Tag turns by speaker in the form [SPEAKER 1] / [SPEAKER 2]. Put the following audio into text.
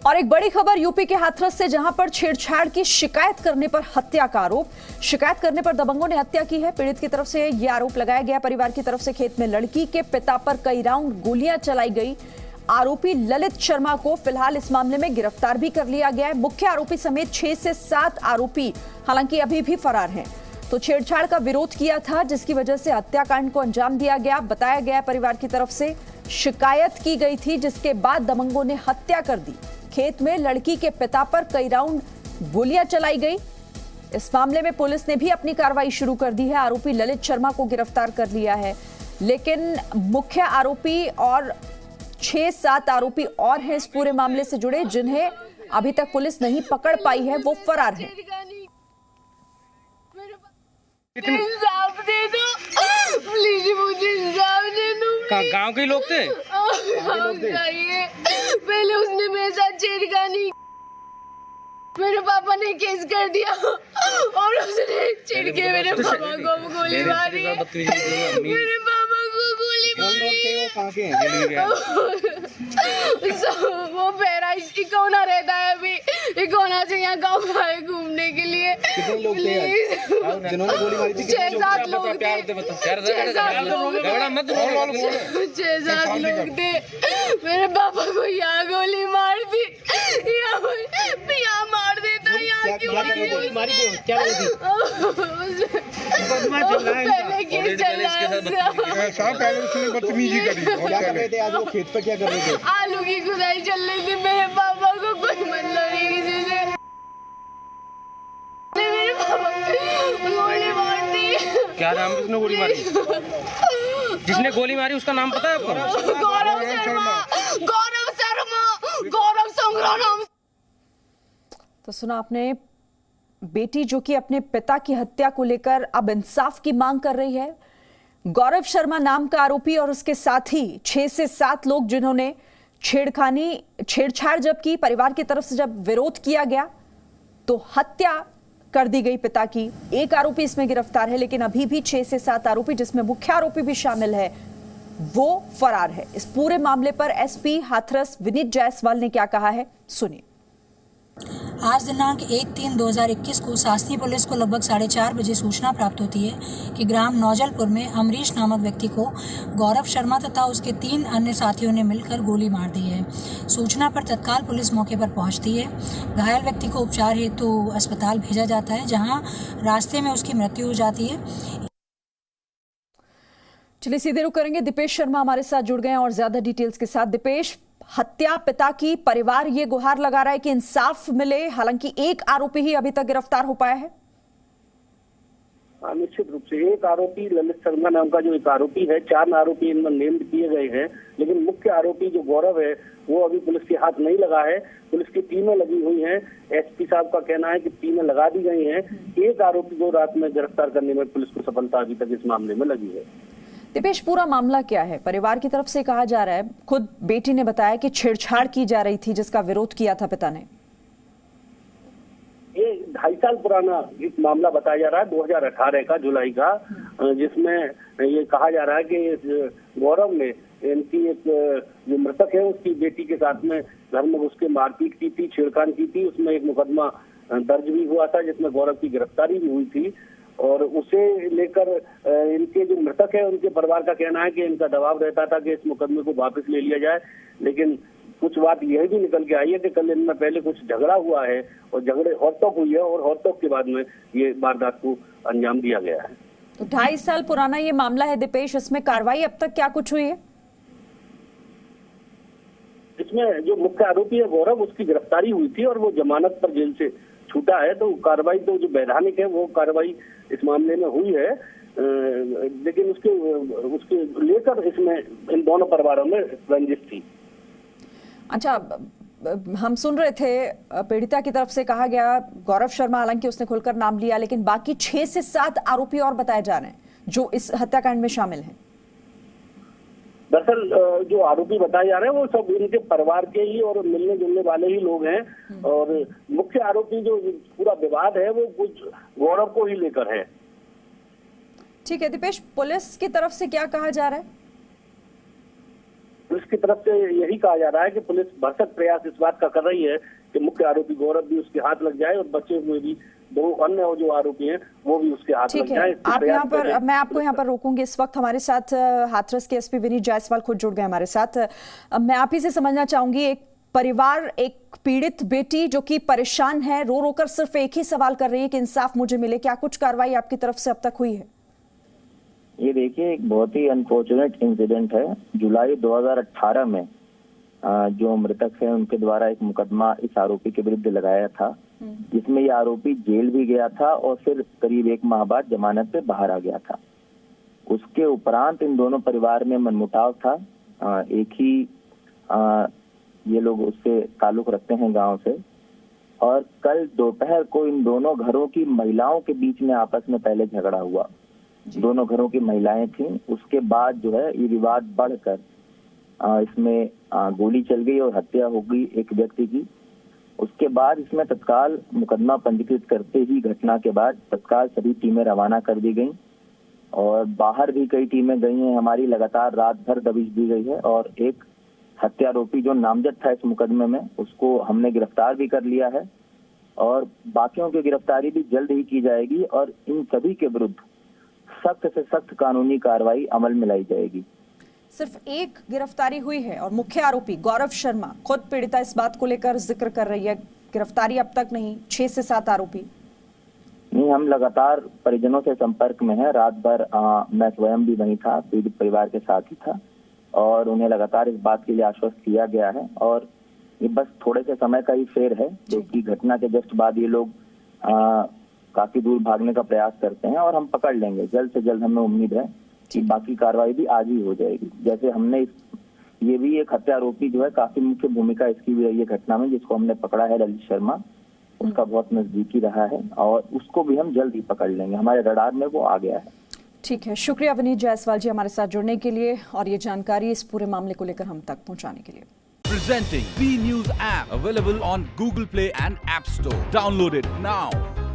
[SPEAKER 1] और एक बड़ी खबर यूपी के हाथरस से, जहां पर छेड़छाड़ की शिकायत करने पर हत्या का आरोप। शिकायत करने पर दबंगों ने हत्या की है। पीड़ित की तरफ से यह आरोप लगाया गया। परिवार की तरफ से खेत में लड़की के पिता पर कई राउंड गोलियां चलाई गई। आरोपी ललित शर्मा को फिलहाल इस मामले में गिरफ्तार भी कर लिया गया है। मुख्य आरोपी समेत 6 से 7 आरोपी हालांकि अभी भी फरार हैं। तो छेड़छाड़ का विरोध किया था, जिसकी वजह से हत्याकांड को अंजाम दिया गया। बताया गया परिवार की तरफ से शिकायत की गई थी, जिसके बाद दबंगों ने हत्या कर दी। खेत में लड़की के पिता पर कई राउंड गोलियां चलाई गई। इस मामले में पुलिस ने भी अपनी कार्रवाई शुरू कर दी है। आरोपी ललित शर्मा को गिरफ्तार कर लिया है, लेकिन मुख्य आरोपी और 6-7 आरोपी और हैं इस पूरे मामले से जुड़े, जिन्हें अभी तक पुलिस नहीं पकड़ पाई है, वो फरार हैं।
[SPEAKER 2] इंसाफ दे दो प्लीज, मुझे इंसाफ दे दो।
[SPEAKER 3] गांव के लोग थे?
[SPEAKER 2] पहले उसने मेरे साथ छेड़खानी, मेरे पापा ने केस कर दिया और उसने चिढ़ के मेरे पापा को गोली मारी। मेरे पापा को गोली मारी। वो पैराइश इकोना रहता है अभी, इकोना से यहाँ गाँव आए घूमने के लिए।
[SPEAKER 4] कितने लोग थे जिन्होंने गोली मारी थी?
[SPEAKER 2] 6-7 लोग थे। 6-7 लोग थे। मेरे पापा को यहाँ गोली मार दी, यहाँ मार देता। यहाँ क्यों
[SPEAKER 4] गोली मारी? क्या बोली थी?
[SPEAKER 2] पहले केस चल रहा है।
[SPEAKER 4] पहले उसने बदतमीजी करी। क्या कर रहे थे आज वो खेत पे? क्या कर रहे थे?
[SPEAKER 2] आलू की खुदाई चल रही थी। मेरे पापा को कोई मतलब नहीं किसी से। मेरे पापा गोली मार दी।
[SPEAKER 3] क्या नाम है उसने गोली मारी? जिसने गोली मारी उसका नाम पता है आपको?
[SPEAKER 2] गौरव शर्मा। गौरव शर्मा, गौरव संग्राम।
[SPEAKER 1] तो सुना आपने, बेटी जो कि अपने पिता की हत्या को लेकर अब इंसाफ की मांग कर रही है। गौरव शर्मा नाम का आरोपी और उसके साथी 6 से 7 लोग, जिन्होंने छेड़छाड़ जब की, परिवार की तरफ से जब विरोध किया गया तो हत्या कर दी गई पिता की। एक आरोपी इसमें गिरफ्तार है, लेकिन अभी भी 6 से 7 आरोपी, जिसमें मुख्य आरोपी भी शामिल है, वो फरार है। इस पूरे मामले पर एसपी हाथरस विनीत जायसवाल ने क्या कहा है, सुनिए।
[SPEAKER 5] आज दिनांक 1/3/2021 को सासनी पुलिस को लगभग 4:30 बजे सूचना प्राप्त होती है कि ग्राम नौजलपुर में अमरीश नामक व्यक्ति को गौरव शर्मा तथा उसके 3 अन्य साथियों ने मिलकर गोली मार दी है। सूचना पर तत्काल पुलिस मौके पर पहुंचती है। घायल व्यक्ति को उपचार हेतु अस्पताल भेजा जाता है, जहां रास्ते में उसकी मृत्यु हो जाती है।
[SPEAKER 1] चलिए सीधे रुक करेंगे। दीपेश शर्मा हमारे साथ जुड़ गए हैं और ज्यादा डिटेल्स के साथ। दीपेश, हत्या पिता की, परिवार ये गुहार लगा रहा है कि इंसाफ मिले, हालांकि एक आरोपी ही अभी तक गिरफ्तार हो पाया है।
[SPEAKER 6] निश्चित रूप से एक आरोपी ललित शर्मा नाम का जो एक आरोपी है, 4 आरोपी इनमें नेम्ड किए गए हैं, लेकिन मुख्य आरोपी जो गौरव है वो अभी पुलिस के हाथ नहीं लगा है। पुलिस की टीमें लगी हुई हैं। एसपी साहब का कहना है कि टीमें लगा दी गई हैं। एक आरोपी को रात में गिरफ्तार करने में पुलिस को सफलता अभी तक इस मामले में लगी है।
[SPEAKER 1] दीपेश, पूरा मामला क्या है? परिवार की तरफ से कहा जा रहा है, खुद बेटी ने बताया कि छेड़छाड़ की जा रही थी, जिसका विरोध किया था पिता ने।
[SPEAKER 6] ये 2.5 साल पुराना एक मामला बताया जा रहा है, 2018 का जुलाई का, जिसमें ये कहा जा रहा है कि गौरव ने इनकी एक जो मृतक है उसकी बेटी के साथ में घर में उसके मारपीट की थी, छेड़खानी की थी। उसमें एक मुकदमा दर्ज भी हुआ था, जिसमें गौरव की गिरफ्तारी भी हुई थी। और उसे लेकर इनके जो मृतक है उनके परिवार का कहना है कि इनका दबाव रहता था कि इस मुकदमे को वापस ले लिया जाए, लेकिन कुछ बात यह भी निकल के आई है कि कल इनमें पहले कुछ झगड़ा हुआ है और झगड़े हौतक हुई है और हौतक के बाद में ये वारदात को अंजाम दिया गया है।
[SPEAKER 1] तो 2.5 साल पुराना ये मामला है दीपेश, इसमें कार्रवाई अब तक क्या कुछ हुई है?
[SPEAKER 6] इसमें जो मुख्य आरोपी है गौरव, उसकी गिरफ्तारी हुई थी और वो जमानत पर जेल से छूटा है। तो कार्रवाई तो जो वैधानिक है वो कार्रवाई इस मामले में हुई है, लेकिन उसके लेकर इसमें इन दोनों परिवारों में रंजिश थी।
[SPEAKER 1] अच्छा, हम सुन रहे थे पीड़िता की तरफ से कहा गया, गौरव शर्मा हालांकि उसने खुलकर नाम लिया, लेकिन बाकी 6 से 7 आरोपी और बताए जा रहे हैं जो इस हत्याकांड में शामिल हैं।
[SPEAKER 6] दरअसल जो आरोपी बताए जा रहे हैं वो सब इनके परिवार के ही और मिलने जुलने वाले ही लोग हैं। और मुख्य आरोपी जो पूरा विवाद है वो कुछ गौरव को ही लेकर है।
[SPEAKER 1] ठीक है दीपेश, पुलिस की तरफ से क्या कहा जा रहा है?
[SPEAKER 6] पुलिस की तरफ से यही कहा जा रहा है कि पुलिस भरसक प्रयास इस बात का कर रही है कि मुख्य आरोपी गौरव भी उसके हाथ लग जाए और बच्चे हुए भी दो अन्य जो आरोपी हैं वो भी उसके हाथ लग
[SPEAKER 1] ठीक
[SPEAKER 6] जाए।
[SPEAKER 1] है, आप यहाँ पर, मैं आपको यहाँ पर रोकूंगी। इस वक्त हमारे साथ हाथरस के एसपी विनीत जायसवाल खुद जुड़ गए हमारे साथ। मैं आप ही से समझना चाहूंगी, एक परिवार, एक पीड़ित बेटी जो कि परेशान है, रो रो कर सिर्फ एक ही सवाल कर रही है कि इंसाफ मुझे मिले, क्या कुछ कार्रवाई आपकी तरफ से अब तक हुई है?
[SPEAKER 7] ये देखिए, एक बहुत ही अनफॉर्चुनेट इंसिडेंट है। जुलाई 2018 में जो मृतक है उनके द्वारा एक मुकदमा इस आरोपी के विरुद्ध लगाया था, जिसमें ये आरोपी जेल भी गया था और फिर करीब 1 माह बाद जमानत पे बाहर आ गया था। उसके उपरांत इन दोनों परिवार में मनमुटाव था। एक ही ये लोग उससे ताल्लुक रखते हैं गांव से, और कल दोपहर को इन दोनों घरों की महिलाओं के बीच में आपस में पहले झगड़ा हुआ। दोनों घरों की महिलाएं थीं। उसके बाद जो है ये विवाद बढ़कर इसमें गोली चल गई और हत्या हो गई एक व्यक्ति की। उसके बाद इसमें तत्काल मुकदमा पंजीकृत करते ही घटना के बाद तत्काल सभी टीमें रवाना कर दी गई और बाहर भी कई टीमें गई हैं हमारी। लगातार रात भर दबिश दी गई है और एक हत्यारोपी जो नामजद था इस मुकदमे में, उसको हमने गिरफ्तार भी कर लिया है और बाकियों की गिरफ्तारी भी जल्द ही की जाएगी और इन सभी के विरुद्ध सख्त से सख्त कानूनी कार्रवाई अमल में लाई जाएगी।
[SPEAKER 1] सिर्फ एक गिरफ्तारी हुई है और मुख्य आरोपी गौरव शर्मा, खुद पीड़िता इस बात को लेकर जिक्र कर रही है, गिरफ्तारी अब तक नहीं, 6 से 7 आरोपी।
[SPEAKER 7] नहीं, हम लगातार परिजनों से संपर्क में हैं। रात भर मैं स्वयं भी वहीं था, पीड़ित परिवार के साथ ही था और उन्हें लगातार इस बात के लिए आश्वस्त किया गया है और ये बस थोड़े से समय का ही फेर है, क्योंकि घटना के जस्ट बाद ये लोग काफी दूर भागने का प्रयास करते हैं और हम पकड़ लेंगे जल्द से जल्द। हमें उम्मीद है कि बाकी कार्रवाई भी आज ही हो जाएगी। जैसे हमने ये भी एक हत्यारोपी जो है, काफी मुख्य भूमिका इसकी भी रही है घटना में, जिसको हमने पकड़ा है ललित शर्मा, उसका बहुत नजदीकी रहा है और उसको भी हम जल्द ही पकड़ लेंगे। हमारे रडार में वो आ गया है।
[SPEAKER 1] ठीक है, शुक्रिया विनीत जायसवाल जी हमारे साथ जुड़ने के लिए और ये जानकारी इस पूरे मामले को लेकर हम तक पहुंचाने के लिए।
[SPEAKER 8] Presenting V News app available on Google Play and App Store. Download it now.